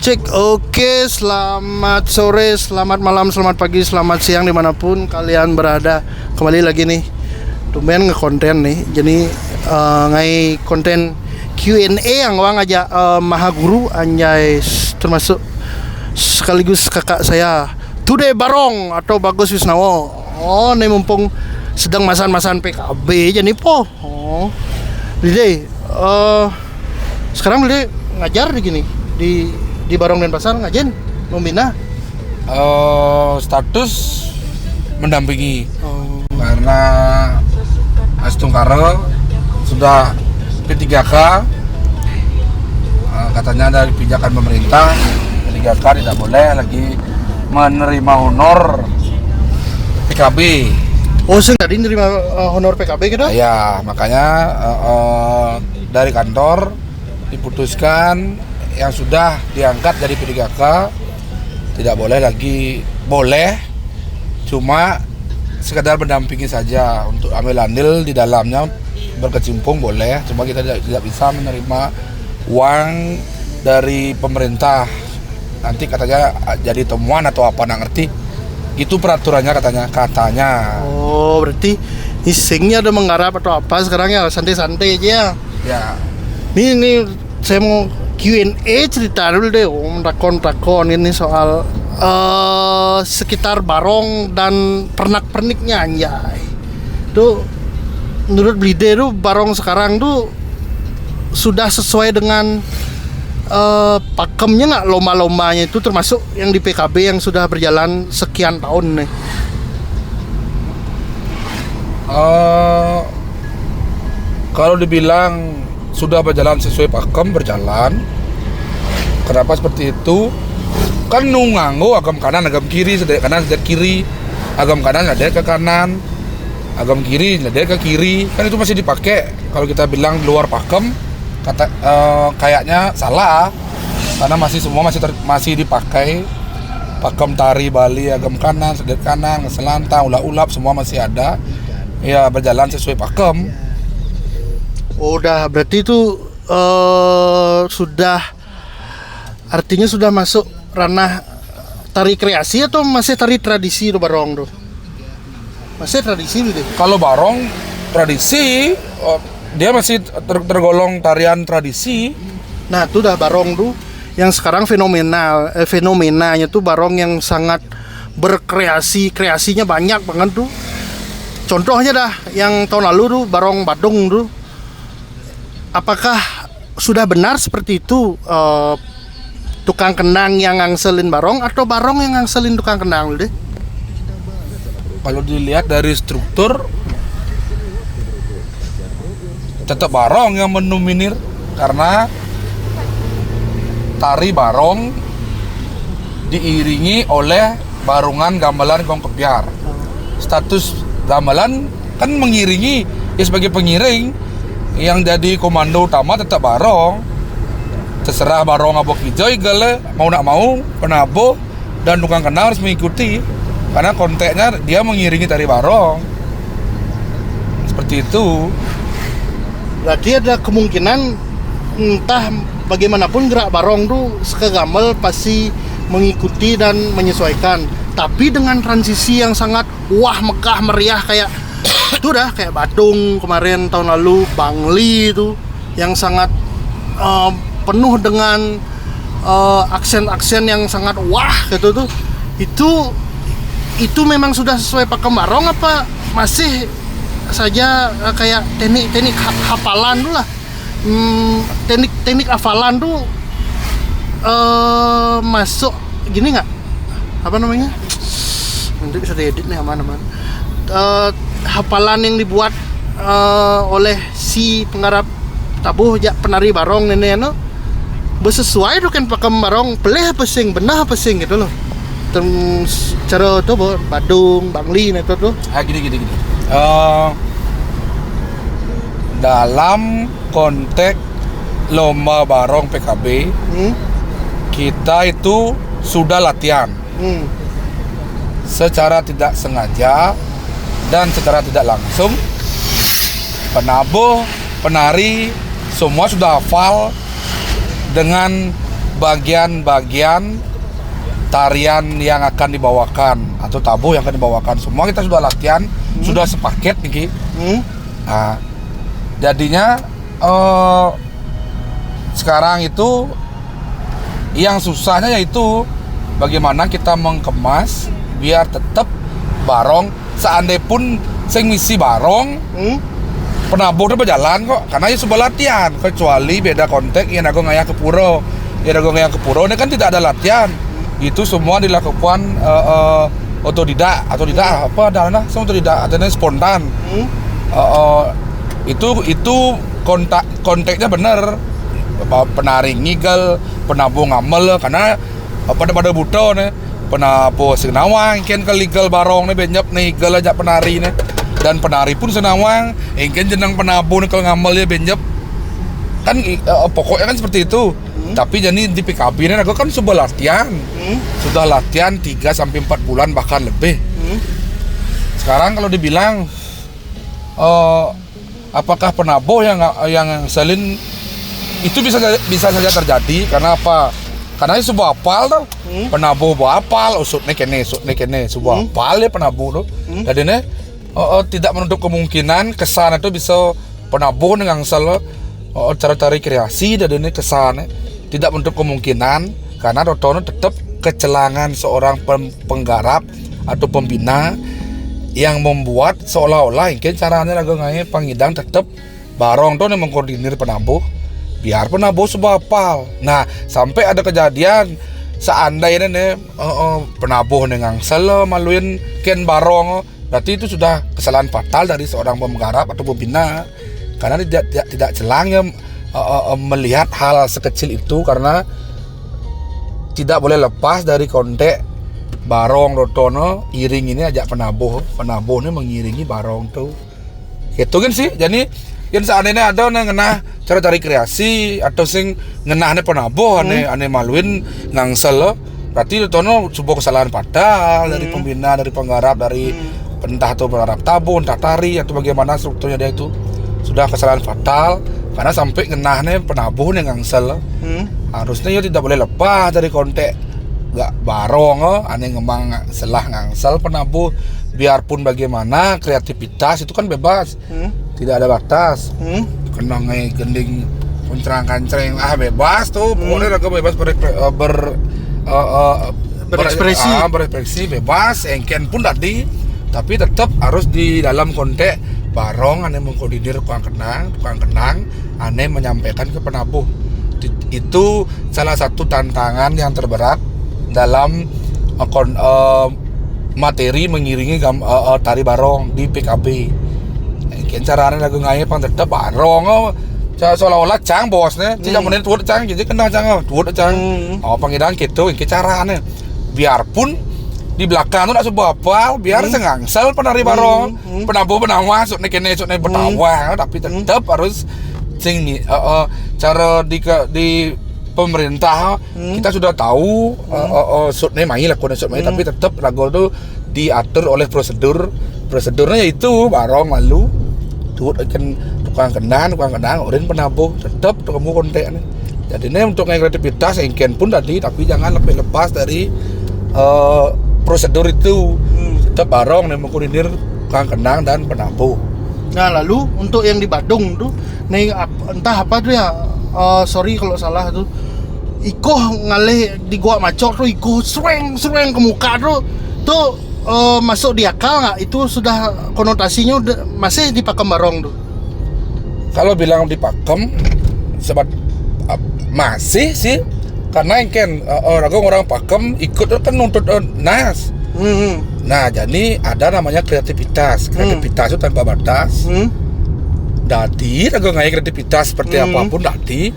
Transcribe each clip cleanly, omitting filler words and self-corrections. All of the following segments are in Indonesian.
Cek, oke, selamat sore, selamat malam, selamat pagi, selamat siang dimanapun kalian berada. Kembali lagi nih, tumben ngekonten nih. Jadi ngai konten Q&A yang wang aja Maha Guru anjay, termasuk sekaligus kakak saya Tude Barong atau Bagus Wisnawo. Oh, nih mumpung sedang masan-masan PKB jadi po. Oh, Dede, sekarang Dede ngajar di gini di Barong Denpasar ngajen membina status mendampingi karena Astungkaro sudah P3K, katanya dari pijakan pemerintah P3K tidak boleh lagi menerima honor PKB. Oh, saya tadi nerima honor PKB gitu? Ya, makanya dari kantor diputuskan yang sudah diangkat dari P3K tidak boleh lagi, boleh cuma sekedar mendampingi saja untuk ambil andil di dalamnya, berkecimpung boleh, cuma kita tidak bisa menerima uang dari pemerintah. Nanti katanya jadi temuan atau apa nggak ngerti, itu peraturannya katanya. Oh, berarti isengnya udah menggarap atau apa sekarang ya, santai-santai aja Ya. Ini saya mau Q&A, cerita dulu deh, takon ini soal sekitar Barong dan pernak-perniknya anjay. Tuh menurut Blide tuh Barong sekarang tuh sudah sesuai dengan pakemnya nggak, lomba-lombanya itu termasuk yang di PKB yang sudah berjalan sekian tahun nih. Kalau dibilang sudah berjalan sesuai pakem, berjalan. Kenapa seperti itu? Kan nunganggo agam kanan, agam kiri, sedek kanan, sedek kiri, agam kanan ada ke kanan, agam kiri ada ke kiri. Kan itu masih dipakai. Kalau kita bilang luar pakem, kayaknya salah, karena masih semua masih dipakai. Pakem tari Bali, agam kanan, sedek kanan, selantang, ulap-ulap semua masih ada. Ya berjalan sesuai pakem. Udah, berarti itu sudah, artinya sudah masuk ranah tari kreasi atau masih tari tradisi tuh Barong tuh? Masih tradisi deh. Kalau Barong tradisi, dia masih tergolong tarian tradisi. Nah, itu dah Barong tuh yang sekarang fenomenanya tuh Barong yang sangat berkreasi, kreasinya banyak banget tuh. Contohnya dah yang tahun lalu tuh Barong Badung tuh. Apakah sudah benar seperti itu, tukang kendang yang ngangselin Barong atau Barong yang ngangselin tukang kendang deh? Kalau dilihat dari struktur, tetap Barong yang mendominir karena tari Barong diiringi oleh barungan gamelan gong kepiar. Status gamelan kan mengiringi, ya sebagai pengiring. Yang jadi komando utama tetap Barong. Terserah Barong abok hijau gale mau nak mau, penabo dan tukang kendang harus mengikuti karena konteksnya dia mengiringi tari Barong. Seperti itu. Berarti ada kemungkinan entah bagaimanapun gerak Barong tuh sekegamel pasti mengikuti dan menyesuaikan. Tapi dengan transisi yang sangat wah, megah, meriah kayak itu dah, kayak Badung kemarin tahun lalu, Bangli itu yang sangat penuh dengan aksen-aksen yang sangat wah gitu tuh. Itu memang sudah sesuai pakem Barong apa masih saja kayak teknik hafalan tuh lah. Teknik hafalan tuh masuk gini nggak? Apa namanya? Nanti bisa diedit nih aman-aman. Hafalan yang dibuat oleh si penggarap tabuh penari Barong nenek no bersesuai tuh kan pakem Barong, peleh apa sing, benah apa sing gitu loh. Cara tuh Badung, Bangli itu tuh. Gini. Dalam konteks lomba Barong PKB, kita itu sudah latihan secara tidak sengaja dan secara tidak langsung. Penari semua sudah hafal dengan bagian-bagian tarian yang akan dibawakan atau tabuh yang akan dibawakan. Semua kita sudah latihan, sudah sepaket nih Ki. Nah, jadinya sekarang itu yang susahnya yaitu bagaimana kita mengemas biar tetap barong. Seandainya pun sing misi barong penabuh itu berjalan kok, karena ya sudah latihan. Kecuali beda konteks yang aku ngayah ke puro. Yang aku ngayah ke puro ini kan tidak ada latihan. Itu semua dilakukan otodidak atau tidak apa adanya semua otodidak adanya spontan. Itu konteksnya benar. Penari ngigel, penabuh ngamel karena pada buto nih penabuh senawang kan keligel barong nih benyap nih ngigel aja penari nih, dan penari pun senawang kan jenang penabuh nih kalau ngamel ya benyap kan pokoknya kan seperti itu. Tapi jadi di PKB ini aku kan sudah latihan. Sudah latihan 3-4 bulan bahkan lebih. Sekarang kalau dibilang apakah penabuh yang selin itu bisa saja terjadi karena apa? Karena ini sebuah apal tuh. Penabuh apal, usutnya kene, sebuah apal ya penabuh tuh. Jadi ini tidak menutup kemungkinan kesan itu bisa penabuh dengan sel cara-cara kreasi dan ini kesan tidak menutup kemungkinan karena Rotono tetap kecelangan seorang penggarap atau pembina yang membuat seolah-olah mungkin caranya lagu ngai pangidang tetap barong tuh mengkoordinir penabuh biar penabuh sebuah apal. Nah sampai ada kejadian seandainya nih penabuh dengan sel maluin ken barong, berarti itu sudah kesalahan fatal dari seorang penggarap atau pembina karena tidak celangnya melihat hal sekecil itu karena tidak boleh lepas dari konteks barong Rotono iring ini ajak penabuh ini mengiringi barong tuh gitu kan sih. Jadi yang seandainya ada ngenah cara cari kreasi atau sing ngenah penabuh ane maluin ngangsel, berarti Rotono sebuah kesalahan fatal dari pembina, dari penggarap, dari entah itu penggarap tabuh, entah tari atau bagaimana strukturnya dia itu sudah kesalahan fatal karena sampai ngenahnya penabuh yang ngangsel. Harusnya ya tidak boleh lepas dari konteks gak barong aneh ngemang selah ngangsel penabuh. Biarpun bagaimana kreativitas itu kan bebas, tidak ada batas. Kena ngai gending kuncerang-kancreng bebas tuh, pokoknya raga bebas berekspresi bebas, engken pun tadi, tapi tetap harus di dalam konteks barong aneh mengkoordinir tukang kenang aneh menyampaikan ke penabuh. Itu salah satu tantangan yang terberat dalam materi mengiringi tari barong di PKB. Mungkin caranya lagu ngai pang tetap barong seolah-olah cang bosnya tidak menit tuut cang jadi kena cang tuut cang pangidang gitu ini caranya biarpun di belakang tuh nak sebuah apal biar sengangsel penari barong penabuh penawah sok kene bertawah tapi tetap harus sing cara di pemerintah kita sudah tahu sutne mai lakon sutne tapi tetap lagu itu diatur oleh prosedurnya yaitu barong lalu tuh tukang kenang urin penabuh tetap kamu kontek nih. Jadi ini untuk kreativitas engken pun tadi tapi jangan lepas dari prosedur itu tetap barong nih mengkoordinir tukang kenang dan penabuh. Nah lalu untuk yang di Badung tuh nih entah apa tuh ya sorry kalau salah tuh ikoh ngalih di gua macok tuh ikoh sereng ke muka tuh masuk di akal nggak? Itu sudah konotasinya masih dipakem barong tuh. Kalau bilang dipakem masih sih karena kan orang pakem ikut kan nuntut nas. Nah jadi ada namanya kreativitas itu tanpa batas. Dadi aku ngai kreativitas seperti apapun dadi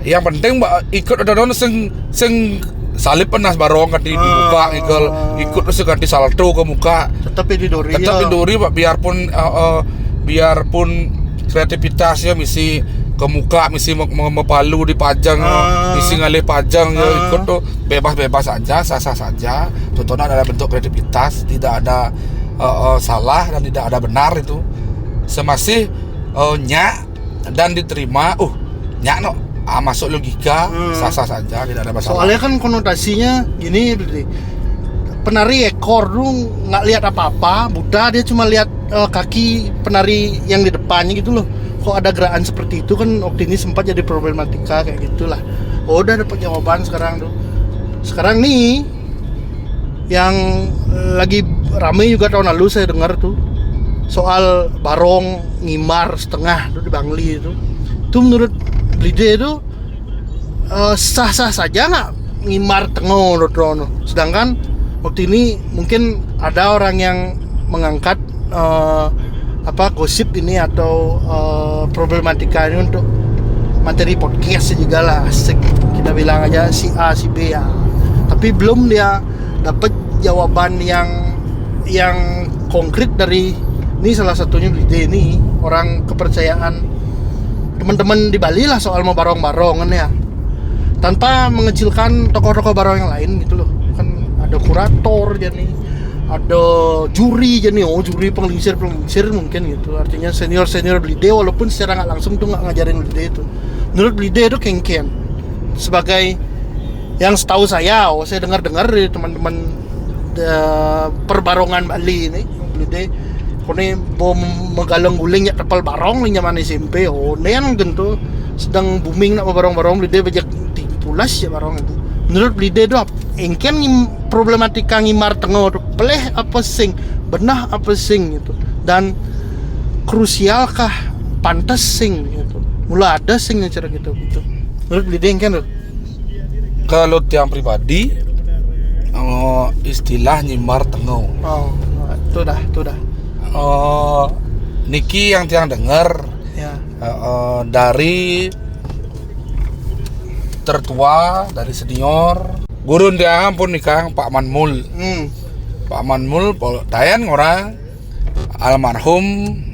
yang penting ikut ada sing salib penas barong kan di muka ikut terus ganti salto ke muka tetap di dori biarpun kreativitasnya misi ke muka misi mepalu dipajang misi ngalih pajang ikut tuh bebas saja sah saja tontonan adalah bentuk kreativitas tidak ada salah dan tidak ada benar itu semasih nyak dan diterima nyak no masuk logika, sah-sah saja, tidak ada masalah. Soalnya kan konotasinya gini, penari ekor tuh nggak lihat apa-apa, buta, dia cuma lihat kaki penari yang di depannya gitu loh. Kok ada gerakan seperti itu kan waktu ini sempat jadi problematika kayak gitulah. Oh, udah dapat jawaban sekarang tuh. Sekarang nih yang lagi rame juga tahun lalu saya dengar tuh soal barong ngimar setengah tuh di Bangli itu. Itu menurut Blide itu sah-sah saja nggak ngimar tengah Rono. Sedangkan waktu ini mungkin ada orang yang mengangkat gosip ini atau problematika ini untuk materi podcast juga lah, asik. Kita bilang aja si A si B ya. Tapi belum dia dapat jawaban yang konkret dari ini, salah satunya Blide ini orang kepercayaan teman-teman di Bali lah soal mau barong-barongan ya, tanpa mengecilkan tokoh-tokoh barong yang lain gitu loh. Kan ada kurator jadi, ada juri jadi, juri penglingsir mungkin gitu. Artinya senior Blide walaupun secara nggak langsung tuh nggak ngajarin Blide itu. Menurut Blide itu Kengken sebagai yang setahu saya dengar dari teman-teman perbarongan Bali ini, Blide kone bom megalang guling ya tepal barong nih zaman SMP. Nean gitu sedang booming nak barong-barong Blide bejak 13 ya barong itu. Menurut Blide itu engken problematika ngimar tengah itu peleh apa sing benah apa sing gitu, dan krusialkah pantas sing gitu, mula ada sing yang cara gitu. Menurut Blide engken tuh. Kalau tiang pribadi istilah nyimar tengah. Itu dah. Niki yang tiang dengar Ya. dari tertua, dari senior, gurun dia pun nikah Pak Manmul. Pak Manmul dayan orang almarhum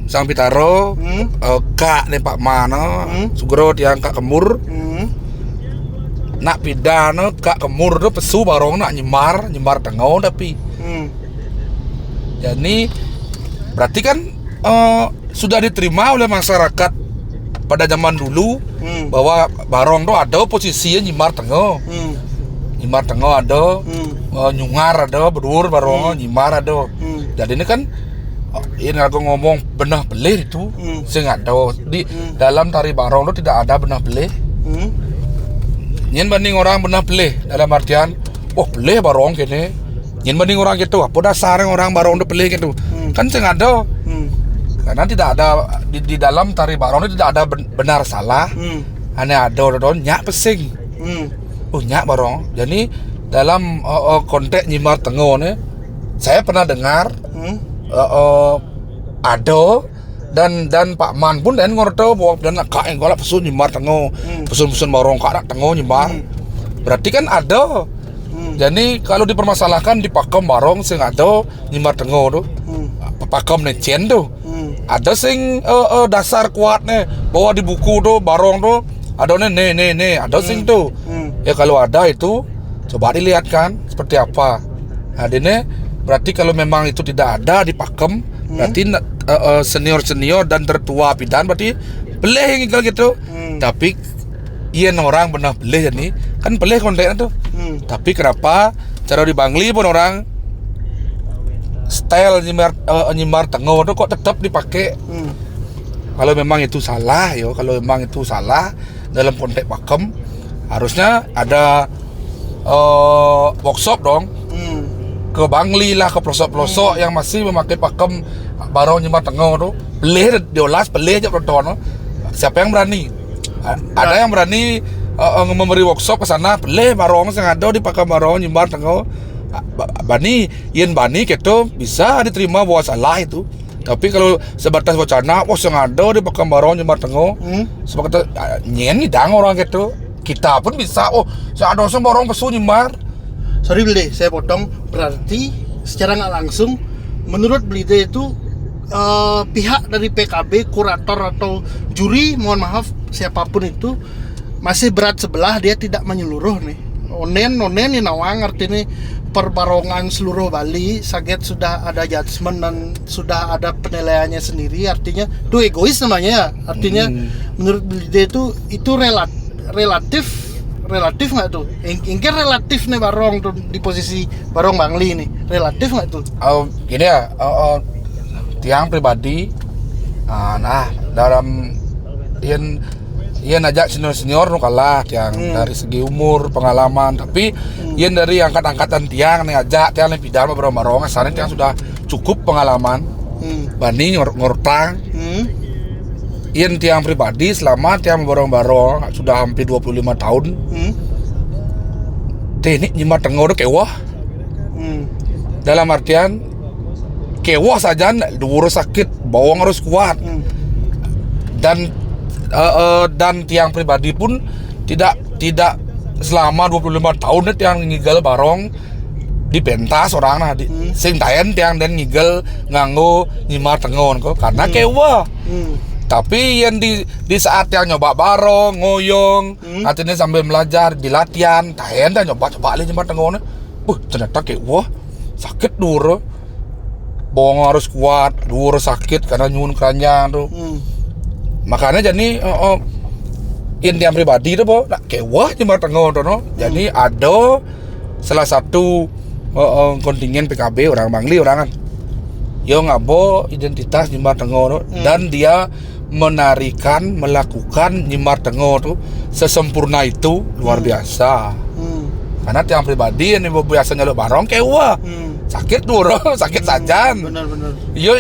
Sang Pitaro, kak nih Pak Mano, sugro tiang kak Kemur. Nak pidana kak Kemur tu pesu barong nak nyemar tengah tapi. Jadi berarti kan sudah diterima oleh masyarakat pada zaman dulu bahwa barong tu ada posisinya nyimar tengah. Nyimar tengah ada, nyungar ada, berdur barong nyimar ada. Jadi ini kan ini aku ngomong benah belih itu, saya nggak tahu di dalam tari barong tu tidak ada benah belih. Nyen banding orang benah belih dalam artian, belih barong kene. Nyen banding orang gitu, apa dasarnya orang barong tu belih gitu? Kan saya nggak ada. Karena tidak ada di dalam tari barong itu tidak ada benar salah. Hanya ada nyak pesing. Nyak barong. Jadi dalam konteks nyimar tengah ni, saya pernah dengar ada dan Pak Man pun dan ngorto bahwa dan kak yang golak pesun nyimar tengah, pesun barong kak tengah nyimar. Berarti kan ada. Jadi kalau dipermasalahkan di pakem barong sing ada nyimar tengah tu, pakem necen tu. Ada sing dasar kuat nih bahwa di buku tu barong tu ada nih ada sing tu. Ya kalau ada itu coba dilihat kan seperti apa. Nah ini berarti kalau memang itu tidak ada di pakem, berarti senior dan tertua pidan berarti beleh yang gitu. Tapi iya orang benar beleh jadi kan beleh kontennya tuh. Tapi kenapa cara di Bangli pun orang style nyimar tengah itu kok tetap dipakai. Kalau memang itu salah dalam konteks pakem, harusnya ada workshop dong. Ke Bangli lah, ke pelosok-pelosok yang masih memakai pakem barong nyimar tengah itu beleh diolas beleh aja proton. Siapa yang berani? Ada yang berani memberi workshop ke sana beleh barong sing ada di pakem barong nyimar tengah. Bani gitu bisa diterima bahwa salah itu. Tapi kalau sebatas wacana, yang ada di pakem barong nyimar tengah, sebatas nyen ngidang orang gitu. Kita pun bisa, saya ada barong pesu nyimar. Sorry Blide, saya potong. Berarti secara nggak langsung menurut Blide itu pihak dari PKB, kurator atau juri, mohon maaf siapapun itu masih berat sebelah, dia tidak menyeluruh nih. Onen ini nawang artinya perbarongan seluruh Bali Saget sudah ada judgement dan sudah ada penilaiannya sendiri, artinya itu egois namanya ya. Artinya menurut Blide itu relatif nggak tuh? Ingkir relatif nih barong tuh di posisi barong Bangli nih, relatif nggak tuh? Gini ya, tiang pribadi, nah dalam Ian ajak senior nu kalah tiang dari segi umur pengalaman, tapi Ian dari angkatan tiang nih ajak tiang lebih dalam barong asalnya tiang sudah cukup pengalaman bani ngortang. Ian tiang pribadi selama tiang barong sudah hampir 25 tahun. Teknik nyimat tengor kewah. Dalam artian kewah saja dur sakit, bawang harus kuat. Dan tiang pribadi pun tidak selama 25 tahun tiang ngigel barong dipentas orang nah sing tayen tiang dan ngigel nganggo nyimat tengon kok karena kewah. Tapi yang di saat yang nyoba barong, ngoyong, artinya sambil belajar di latihan, tahen dah nyoba lagi nyebat tenggone. Ternyata kayak wah sakit dur. Bawang harus kuat, dur sakit karena nyun keranjang tuh. Makanya jadi yang pribadi tuh po, kayak wah nyebat tenggone tuh no. Jadi ada salah satu kontingen PKB orang Bangli orang kan. Yo ngabo identitas nyebat tenggone dan dia melakukan nyimar tengok tuh sesempurna itu luar biasa. Karena tiang pribadi yang biasa nyaluk barong kewa sakit tuh sakit saja. Benar. Yo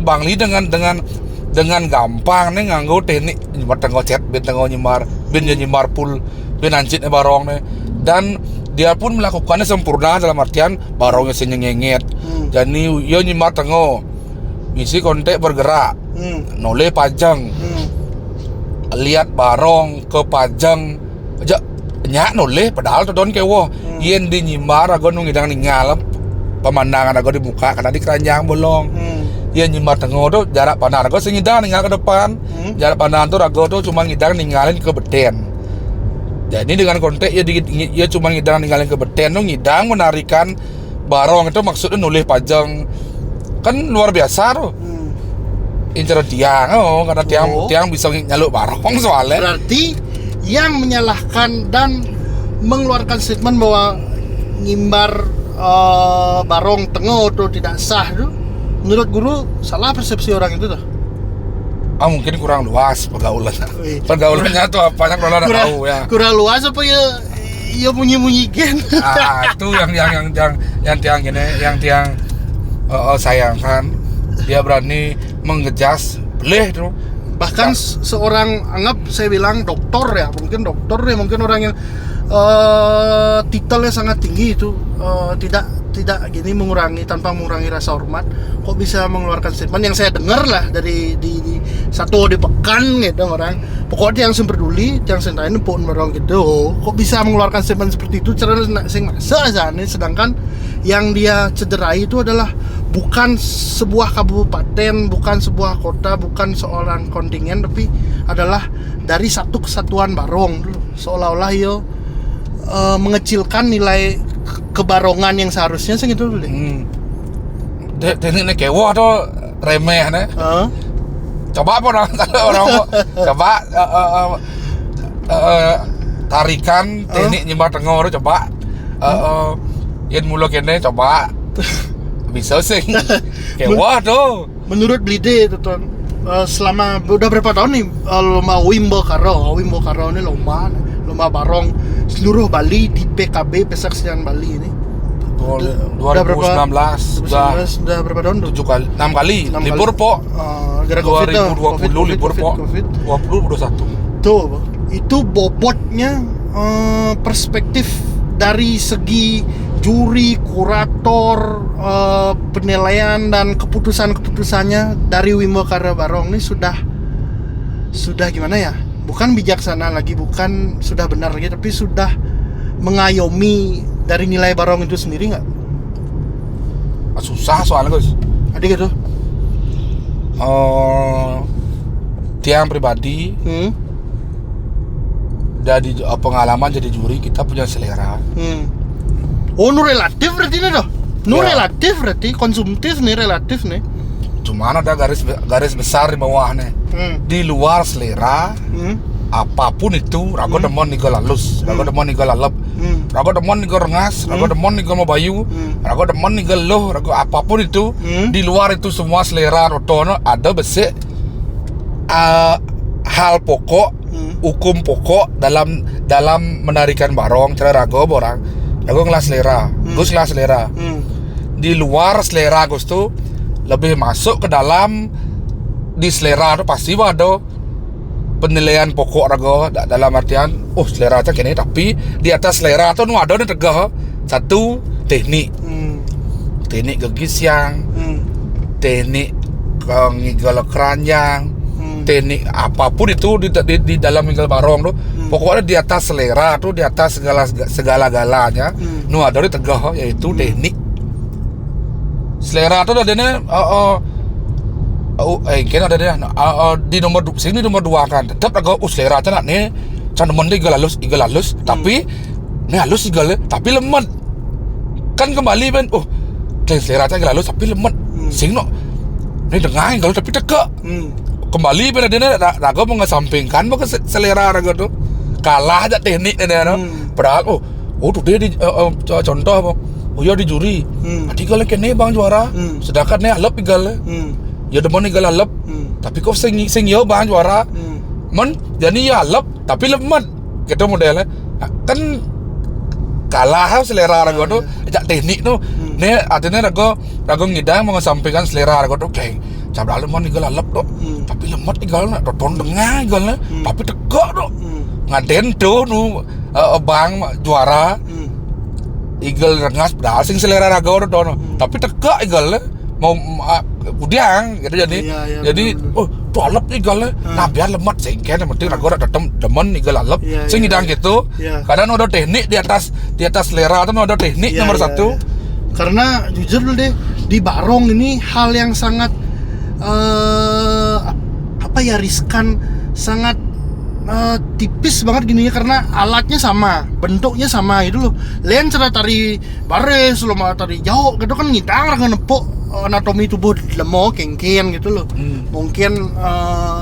Bangli dengan gampang nih nganggo teknik nyimar tengok cet ben tengok nyimar pul ben ancit barong nih, dan dia pun melakukannya sempurna dalam artian barongnya senyengengit. Jadi yo nyimar tengok misi kontek bergerak. Noleh pajang, lihat barong ke pajang aja nyak noleh padahal tuh don kewo yen di nyimbar ago nungidang ningal pemandangan ago di muka karena di keranjang bolong. Yen nyimbar tengok tuh jarak pandang ago sengidang ninggal ke depan, jarak pandang tuh ago tuh cuma ngidang ninggalin ke beten. Jadi dengan konteks ya cuma ngidang ninggalin ke beten tuh ngidang menarikan barong itu maksudnya noleh pajang kan luar biasa tuh. Incer tiang, karena tiang bisa nyaluk barong soalnya. Berarti yang menyalahkan dan mengeluarkan statement bahwa ngimbar barong tengok itu tidak sah tuh, menurut guru salah persepsi orang itu tuh. Mungkin kurang luas pergaulannya tuh apanya kurang tahu ya. Kurang luas apa ya bunyi gen. Itu yang tiang gini, yang tiang sayangkan. Dia berani mengejas beleh tuh. Bahkan seorang anggap saya bilang doktor ya mungkin orang yang titelnya sangat tinggi itu tidak gini tanpa mengurangi rasa hormat, kok bisa mengeluarkan statement yang saya dengar lah dari di satu di pekan gitu orang pokoknya yang peduli yang sentain pun barang gitu, kok bisa mengeluarkan statement seperti itu cara sing masa aja nih, sedangkan yang dia cederai itu adalah bukan sebuah kabupaten, bukan sebuah kota, bukan seorang kontingen, tapi adalah dari satu kesatuan barong dulu. Seolah-olah yo mengecilkan nilai kebarongan yang seharusnya segitu dulu deh. Tekniknya kewo atau remeh nih. Coba apa orang coba tarikan teknik nyimbar tengor coba yang mulu kene coba bisa sih kewo tuh. Menurut Blide itu tuh selama udah berapa tahun nih lomba Wimbo Karo ini lomba barong seluruh Bali di PKB Pesaksian Bali ini 2019 sudah berapa tahun tuh? 6 kali libur po gara 2020 libur po 2021 tuh itu bobotnya perspektif dari segi juri, kurator, penilaian dan keputusannya dari Wimbo Karo Barong ini sudah gimana ya? Bukan bijaksana lagi, bukan sudah benar lagi, tapi sudah mengayomi dari nilai barong itu sendiri nggak? Susah soalnya guys. Ada gitu? Tiang pribadi, dari pengalaman jadi juri kita punya selera. Oh, nu relatif berarti nih doh? Relatif berarti konsumtif nih, relatif nih. Cuman ada garis besar di bawah nih. Di luar selera apapun itu rago demon nigo lalus, rago demon nigo lalep, rago demon nigo rengas, rago demon nigo mau bayu, rago demon nigo loh, rago apapun itu di luar itu semua selera rotono ada besi hal pokok, hukum pokok dalam menarikan barong cara rago borang, rago ngelas selera, gus ngelas selera. Di luar selera gus tuh lebih masuk ke dalam di selera tuh pasti ada penilaian pokok rago dalam artian selera aja kini tapi di atas selera tuh nu ada nih tegah satu teknik gegis yang teknik ngigel keranjang teknik apapun itu di dalam ngigel barong tuh pokoknya di atas selera tuh di atas segala-galanya nu ada nih tegah yaitu teknik selera tuh adanya kena ada dia di nomor sini nomor 2 kan tetap agak selera aja nak nih can demen igal halus tapi nih halus igal tapi lemot kan kembali ben selera aja halus tapi lemot sing no nih dengai igal tapi tegak kembali ben dia raga mengesampingkan mau selera raga tuh kalah aja teknik dia no padahal tuh dia di contoh ya di juri tadi kalau kene bang juara sedangkan nih halap igal ya demen igal halap tapi kok sing yo bang juara men jadi ya halap tapi lemot gitu modelnya kan kalah selera raga tuh ajak teknik tuh nih artinya raga ngidang mengesampingkan selera raga tuh kayak cabra lemon igal halap tuh tapi lemot igal nak toton dengah igal tapi tegak tuh ngaden tuh nu bang juara igal rengas padahal sing selera raga tuh tapi tegak igal mau udang gitu jadi tuh alep igal nah biar lemat singken yang penting rago demen igal alep sing ngidang gitu kadang ada teknik di atas selera atau ada teknik nomor 1 karena jujur deh di barong ini hal yang sangat riskan sangat tipis banget gini karena alatnya sama, bentuknya sama gitu loh. Lain cara tari baris, lo mau tari jauh gitu kan ngidang nepuk anatomi tubuh lemo kengken gitu loh. Mungkin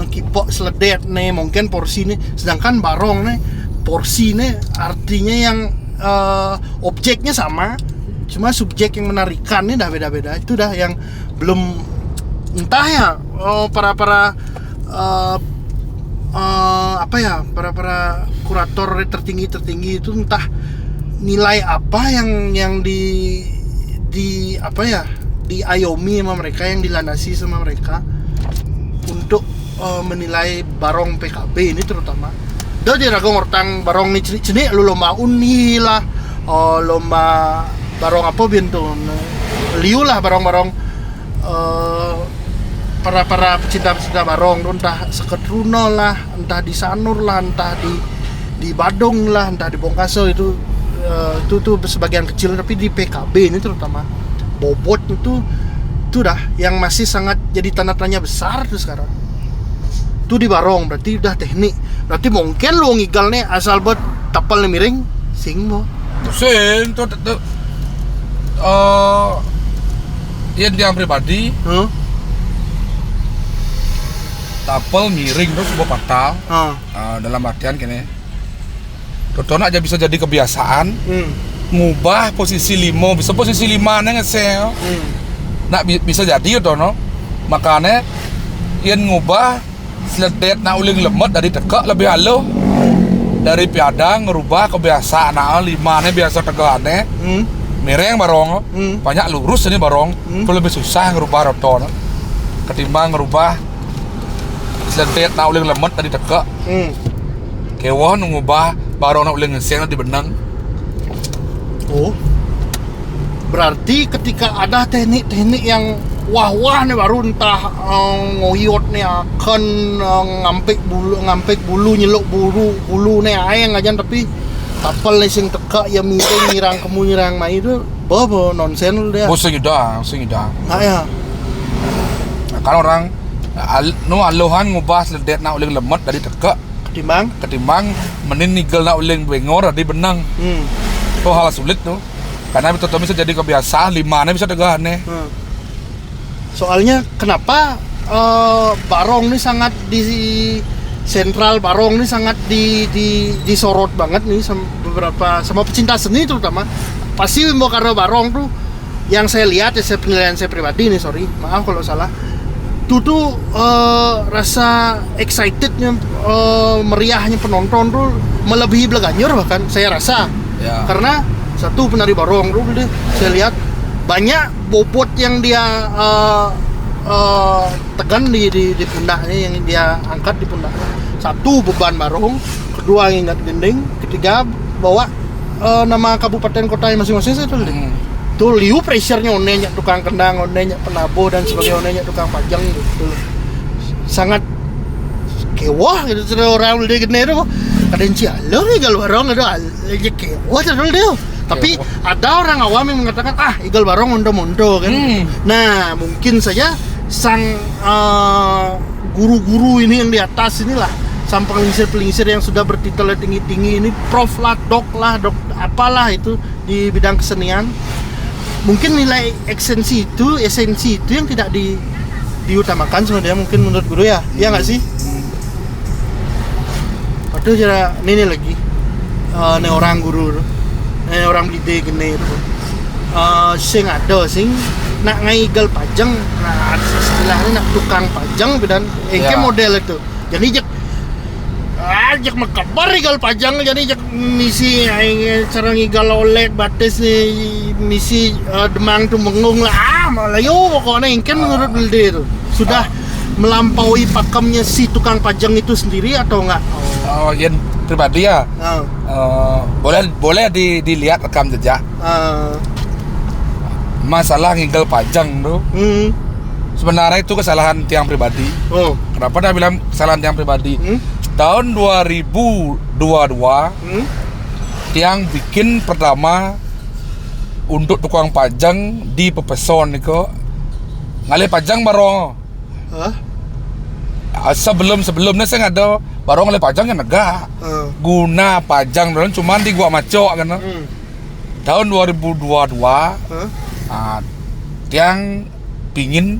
kipok seledet nih, mungkin porsi nih. Sedangkan barong nih porsi nih artinya yang objeknya sama, cuma subjek yang menarikan nih dah beda-beda. Itu dah yang belum entah ya para kurator tertinggi itu entah nilai apa yang diayomi sama mereka, yang dilandasi sama mereka untuk menilai barong PKB ini terutama. Dah dia ragu ngortang barong ni cenik lu lomba uni lah, lomba barong apa bintu, liu lah barong-barong para pecinta barong, entah Seketruno lah, entah di Sanur lah, entah di Badung lah, entah di Bongkaso itu sebagian kecil, tapi di PKB ini terutama bobot itu dah yang masih sangat jadi tanda tanya besar tuh sekarang. Itu di barong berarti udah teknik, berarti mungkin lu ngigal nih asal buat tapal miring sing mo. Sing tuh yang pribadi. Tapel miring terus sebuah patah dalam artian kene Totono aja bisa jadi kebiasaan ngubah posisi 5 bisa posisi 5 nih ngesel nak bisa jadi Totono makanya yang ngubah seledet nak uling lemot dari tegak lebih halus dari piada ngerubah kebiasaan nah 5 nih biasa tegakane miring barong banyak lurus ini barong itu lebih susah ngerubah Totono ketimbang ngerubah seledet nak uling lemot tadi tegak kewah ngubah barong nak uling ngeseng di benang. Berarti ketika ada teknik-teknik yang wah-wah nih baru entah ngoyot nih akan ngampek bulu nyeluk bulu nih aeng aja tapi tapal nih sing tegak ya miring nyirang kemu nyirang mai itu bobo nonsen lu dia. Sing idang. Nah ya. Kan orang alohan ngubah seledet nak uling lemot dari tegak ketimbang menin nigel nak uling bengor dari benang. Itu hal sulit tuh. Karena itu bisa jadi kebiasaan 5 nih bisa tegak nih. Soalnya kenapa barong ini sangat sentral Barong ini sangat disorot banget nih sama pecinta seni terutama. Pasti karena Barong tuh yang saya lihat ya, penilaian saya pribadi nih, sorry, maaf kalau salah. Itu tuh rasa excitednya, meriahnya penonton tuh melebihi Bleganyor bahkan saya rasa. Ya. Karena satu penari Barong tuh saya lihat banyak bobot yang dia tekan di pundaknya, yang dia angkat di pundaknya. Satu, beban Barong. Kedua, ingat gending. Ketiga, bawa nama kabupaten kota masing-masing saya tuh. Tuh liu pressure-nya, onenya tukang kendang, onenya penabuh dan sebagainya, onenya tukang pajang gitu. Sangat kewah gitu orang udah gede tuh. Kadang cialo nih Igal Barong itu aja kewah terus dia. Tapi ada orang awam yang mengatakan Igal Barong mondo-mondo kan. Nah, mungkin saja sang guru-guru ini yang di atas inilah, sang pelingsir-pelingsir yang sudah bertitel tinggi-tinggi ini, prof lah, dok apalah itu di bidang kesenian. Mungkin nilai esensi itu yang tidak diutamakan sebenarnya mungkin menurut guru ya. Iya nggak sih? Waduh, cara ini lagi ini orang guru, ini orang bide gini itu. Sing ada sing nak ngaigal pajang, nah istilahnya nak tukang pajang dan engke model itu. Jadi ajak makabar igal pajang, jadi misi cara ngigal oleh batis nih misi demang tuh mengung lah malayo pokoknya engke menurut Bilde itu sudah melampaui pakemnya si tukang pajang itu sendiri atau enggak? Yang pribadi ya. Boleh dilihat rekam jejak. Masalah ngigal pajang tuh sebenarnya itu kesalahan tiang pribadi. Kenapa dia bilang kesalahan tiang pribadi? Tahun 2022 tiang bikin pertama untuk tukang pajang di Pepeson itu ngalih pajang Barong. Sebelumnya saya nggak ada Barong ngalih pajang yang negak. Guna pajang dulu cuman di Gua Maco kan. Tahun 2022 tiang pingin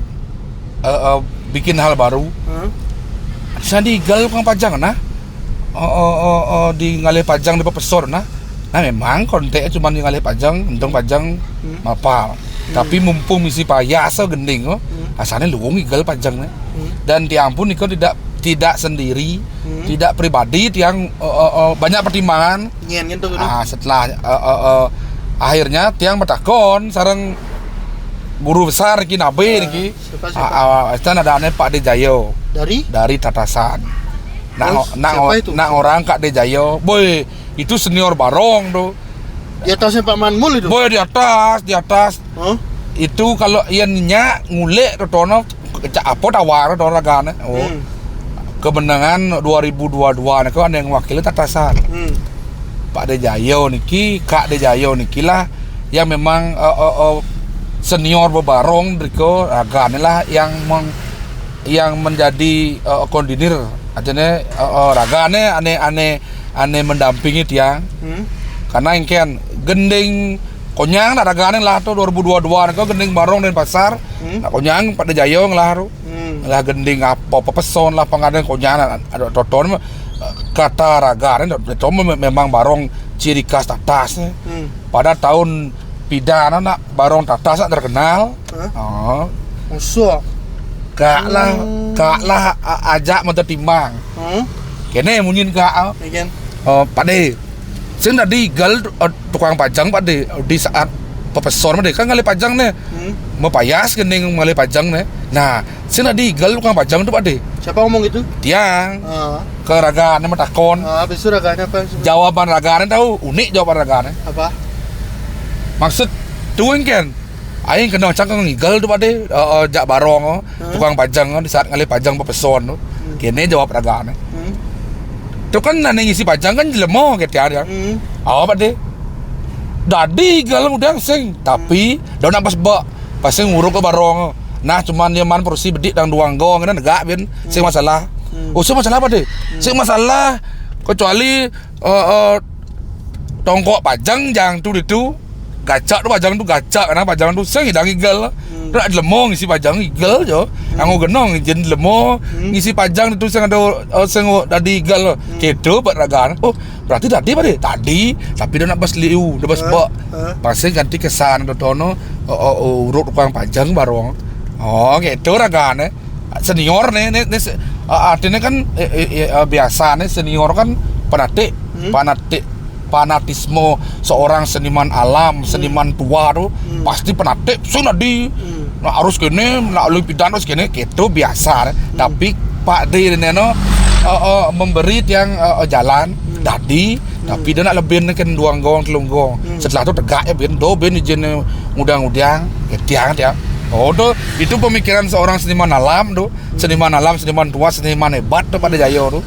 bikin hal baru. Saya digal tukang pajang nah. Di ngalih pajang di Pepeson nah. Nah memang konteknya cuma di ngalih pajang, untung pajang mapal. Tapi mumpung misi payah so gending asalnya luung igal pajangnya. Dan tiang pun itu tidak sendiri, tidak pribadi, tiang banyak pertimbangan. Setelah akhirnya tiang bertakon sareng guru besar iki nabe niki. Siapa? Ada Pak Dejayo. Dari Tatasan. Nak orang Kak Dejayo, boy itu senior Barong tuh. Di atasnya Pak Manmul itu. Boy di atas. Itu kalau ianya ngulek tono apa tawar tono ragane. Kemenangan 2022 niku ada yang wakil Tatasan. Pak Dejayo niki, Kak Dejayo niki lah yang memang senior Barong driko ragane lah yang menjadi koordinir ajane ragane aneh mendampingi tiang. Karena ingken gending konyang nak ragane lah tuh 2022 kau gending Barong dan pasar. Nak konyang pada Jayong lah ru. Lah gending apa Pepeson lah pengadaan konyang ada toton kata ragane itu memang Barong ciri khas Tatas. Pada tahun pidana nak Barong Tatas terkenal. Musuh. Kak lah ajak menter timbang. Kene munyin kak. Pade. Sing tadi gal tukang pajang pade di saat Pepeson mah kan ngalih pajang nih. Mau payas gening ngalih pajang nih. Nah, sing tadi gal tukang pajang tuh pade. Siapa ngomong itu? Tiang. Ke ragane mah takon. Habis itu ragane apa? Jawaban ragane tahu unik jawaban ragane. Apa? Maksud tuing kan aing kena cangkang ngigal tuh pade jak Barong tukang pajang di saat ngalih pajang Pepeson tuh. Kene jawab ragane. Itu kan nane ngisi pajang kan jelemo gitu ya. Pade. Dadi galang udah sing tapi daun apa sebab pasti nguruk ke Barong. Nah cuman dia man porsi bedik dan duang gong kan negak bin sing masalah. Sing masalah pade. Sing masalah kecuali tongkok pajang jang tu itu gacak tu pajang tu gacak karena pajang tu sing hidang igal. Rak lemong isi pajang igal jo. Anggo genong jen lemo ngisi pajang itu sing ada sing dadi gal kedo pak ragan. Oh, berarti tadi apa deh? Tadi, tapi dia nak bas liu, dia bas bak. Pasti ganti kesan dono urut tukang pajang barong. Oh, gitu ragan senior nih artinya kan biasa nih senior kan fanatisme seorang seniman alam, seniman tua tuh pasti fanatik. Sudah nah, harus gini, nak lebih pidan harus gini, gitu biasa. Tapi Pak D ini memberi yang jalan tadi, tapi dia nak lebih kan dua gong telung gong. Setelah itu tegak ya ben izin ngudang-ngudang, tiang. Oh, itu pemikiran seorang seniman alam tuh, seniman tua, seniman hebat tuh pada Jayo tuh.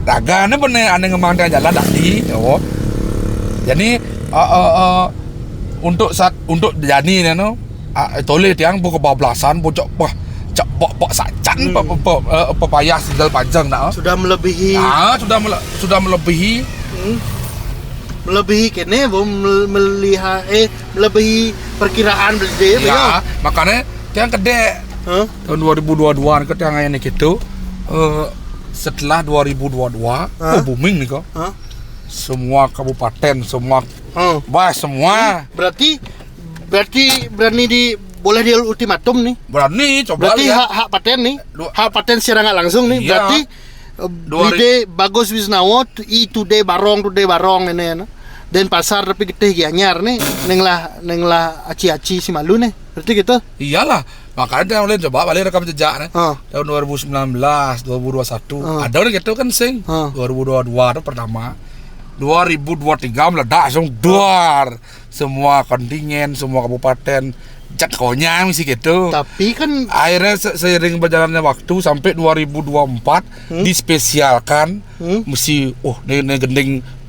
Ragane bener aneh ngembangkan jalan tadi, oh. Jadi untuk Jani no, toleh tiang bu kebablasan, bu cok sacan, pepayah sindal panjang nah. Sudah melebihi. Sudah melebihi. Melebihi kene melebihi perkiraan beli ya, makanya tiang gede tahun 2022 kan tiang ini gitu setelah 2022 booming nih kok semua kabupaten semua berarti boleh di ultimatum nih berani coba berarti hak paten nih hak paten secara nggak langsung nih berarti Ide bagus Wisnawo today barong ini dan pasar tapi kita gianyar nih nenglah aci-aci si malu nih berarti gitu iyalah makanya boleh coba balik rekam jejak nih tahun 2019 2021 ada nih gitu kan sing 2022 itu pertama 2023 meledak langsung duar semua kontingen semua kabupaten jakonya mesti gitu. Tapi kan akhirnya seiring berjalannya waktu sampai 2024 dispesialkan mesti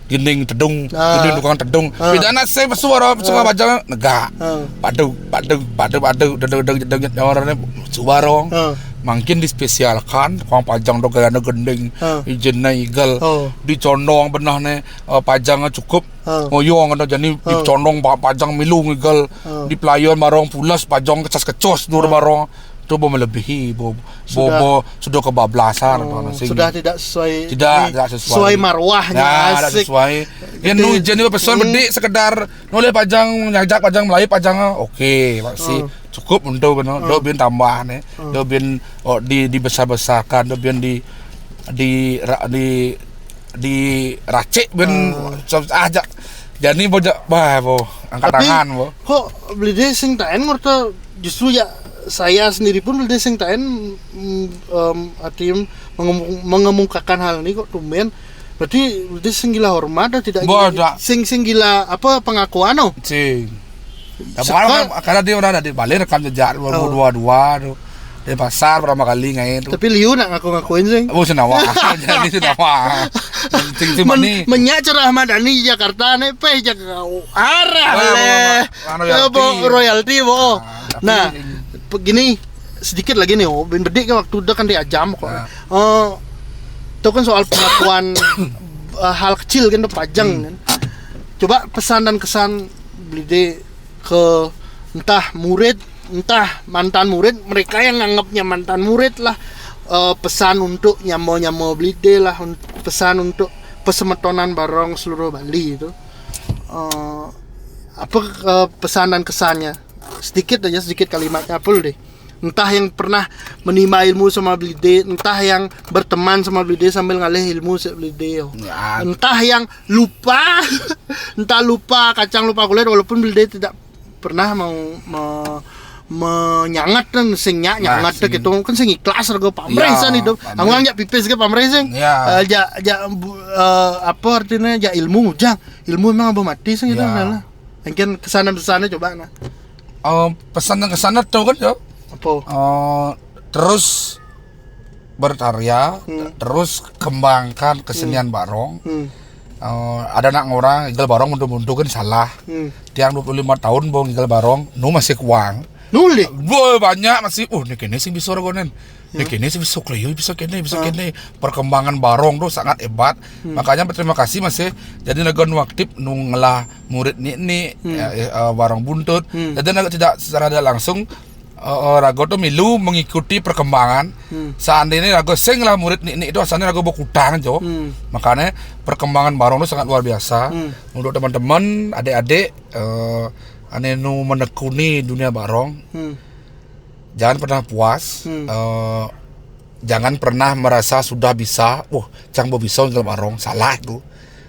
gending tedung gending tukang tedung beda anak saya suara bajang negak padu orangnya subarong makin dispesialkan tukang pajang do gaya gending izinnya igal dicondong benah nih pajangnya cukup ngoyong ada jadi dicondong pajang milung igal di pelayan barong pulas pajang kecas-kecos dur barong coba melebihi sudah kebablasan sudah tidak sesuai marwahnya tidak sesuai ya nu jadi pesan bedik sekedar nulis pajang ngajak pajang Melayu pajang oke masih cukup untuk do bin tambah nih do bin dibesar-besarkan do bin di racik bin ajak jadi bojak angkat tangan kok beli deh sing taen ngurta justru ya saya sendiri pun beli sing taen artinya mengemukakan hal ini kok tumben berarti sing gila hormat atau tidak gila sing gila apa pengakuan sing karena dia udah ada di balik rekam jejak 2022 di pasar berapa kali ngain tapi liu nak ngaku-ngakuin sing senawa jadi senawa sing menyak cerah madani Jakarta nih arah royalty nah begini sedikit lagi nih ben bedik kan waktu udah kan diajam kok itu kan soal pengakuan hal kecil kan pajang kan coba pesan dan kesan beli ke entah murid entah mantan murid mereka yang nganggapnya mantan murid lah pesan untuk nyamo beli lah pesan untuk pesemetonan barong seluruh Bali itu apa pesan dan kesannya sedikit kalimatnya apa deh entah yang pernah menimba ilmu sama Blide, entah yang berteman sama Blide sambil ngalih ilmu sama Blide, entah yang lupa kacang lupa kulit walaupun Blide tidak pernah menyangat dan sing nyangat gitu kan sing ikhlas rego pamresan itu anggang jak pipis ke pamresan apa artinya jak ilmu memang abah mati sing itu lah mungkin kesan-kesannya coba nah pesan dan kesannya tuh kan ya apa? Terus berkarya, terus kembangkan kesenian barong. Ada nak orang igal barong mundur kan salah. Tiang 25 tahun bong igal barong, masih kuang. Nuli. Banyak masih. Nih kene sing bisa regonen. Nih kene sing bisa kleyo bisa kene. Perkembangan barong tuh sangat hebat. Makanya berterima kasih masih jadi nagon aktif nunglah murid ni barong buntut. Jadi tidak secara langsung rago tuh milu mengikuti perkembangan. Seandainya rago sing lah murid nik itu asalnya rago bokutang jo. Makanya perkembangan barong itu sangat luar biasa. Untuk teman-teman, adik-adik ane nu menekuni dunia barong. Jangan pernah puas. Jangan pernah merasa sudah bisa. Cang bisa nggak barong, salah itu.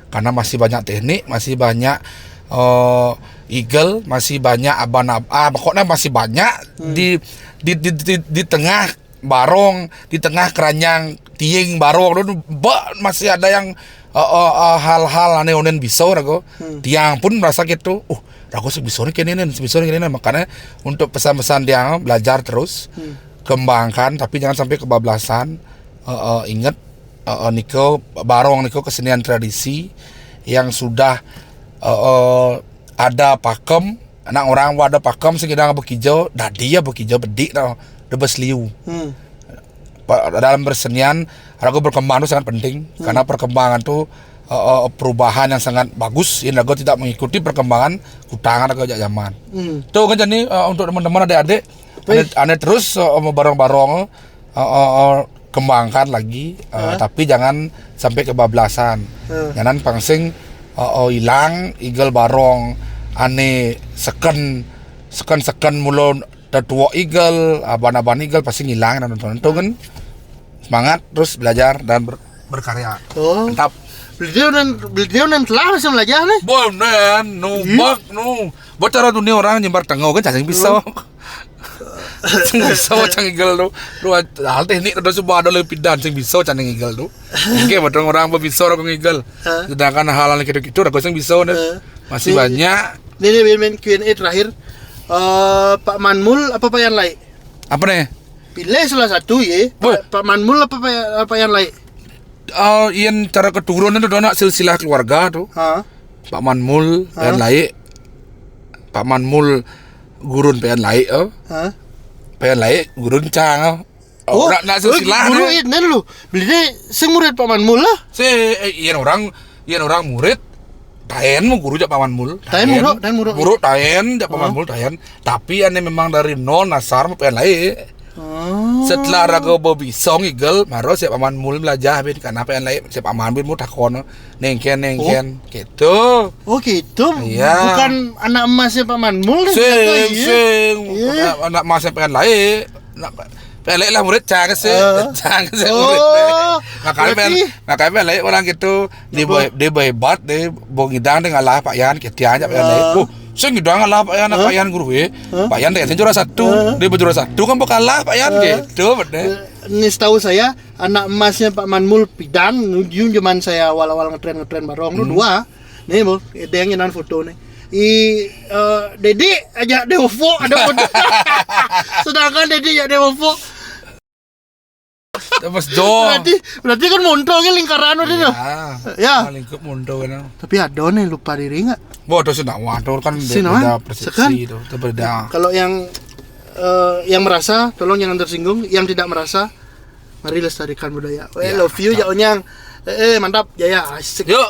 Karena masih banyak teknik, masih banyak eagle, masih banyak pokoknya masih banyak di tengah barong, di tengah keranjang tiing barong itu masih ada yang hal-hal aneh-aneh bisa rago. Tiang pun merasa gitu. Rago bisa nih kene. Makanya untuk pesan-pesan dia belajar terus, kembangkan tapi jangan sampai kebablasan. Ingat niko barong niko kesenian tradisi yang sudah ada pakem, anak orang ada pakem segedang bekijo, dah dia bekijo bedik tau, debes liu. Dalam bersenian, rago berkembang itu sangat penting karena perkembangan itu perubahan yang sangat bagus. Ini rago tidak mengikuti perkembangan kutangan rago zaman. Tuh kan jadi untuk teman-teman adik-adik, ane terus barong-barong kembangkan lagi, tapi jangan sampai kebablasan. Jangan pangsing hilang eagle barong ane seken mulon tetua eagle, aban-aban eagle pasti hilang dan nonton itu kan. Semangat terus belajar dan berkarya. Mantap. Beliau dan telah bisa belajar nih. Bonen, Bocor dunia orang nyembar tengok kan cacing bisa. Sing bisa cang eagle tu. Hal teknik ada semua ada lebih dan sing bisa cang eagle tu. Oke, betul orang bisa orang eagle. Sedangkan hal-hal gitu ragu sing bisa masih banyak. Ini main Q&A terakhir. Pak Manmul apa yang lain? Apa nih? Pilih salah satu ya. Pak Manmul apa yang lain? Ian cara keturunan itu anak silsilah keluarga tuh. Pak Manmul yang lain. Pak Manmul gurun pengen lain. Pengen lain gurun cang. Nak silsilah. Guru ini lu. Beli sing murid Pak Manmul lah. Ian orang murid. Tayen mau guru jak Pak Manmul. Tayen muru. Guru tayen jak Pak Manmul tayen. Tapi ane memang dari nol nasar mau pengen lain. Setelah rago bobi song eagle maro siap Pak Manmul belajar habis karena pengen lain siap Pak Manmul mau takon nengken gitu. Gitu. Iya. Bukan anak emasnya Pak Manmul. Sing anak emasnya pengen lain. Pengen lain lah murid cang sih murid. Makanya pengen lain orang gitu dia hebat dia bongidang dengan lah Pak Yan ketian jak pengen lain. Sing ngidang lah Pak Yan guru Pak Yan dia juara 1, dia juara 1 kan kalah Pak Yan gitu bener. Ini setahu saya anak emasnya Pak Manmul Pidang nujung zaman saya awal-awal ngetren barong lu 2. Nih mau ada yang nyenan foto nih. Dedi ajak Dewo ada foto. Sedangkan Dedi ajak Dewo. Terus jo. Berarti kan monto ke lingkaran itu tuh. Ya. Lingkup monto kan. Tapi ada nih lupa diri enggak? Bodoh sih nak waduh kan beda persepsi itu, berbeda. Kalau yang merasa tolong jangan tersinggung, yang tidak merasa mari lestarikan budaya. Love you ya Onyang. Mantap Jaya asik. Yuk.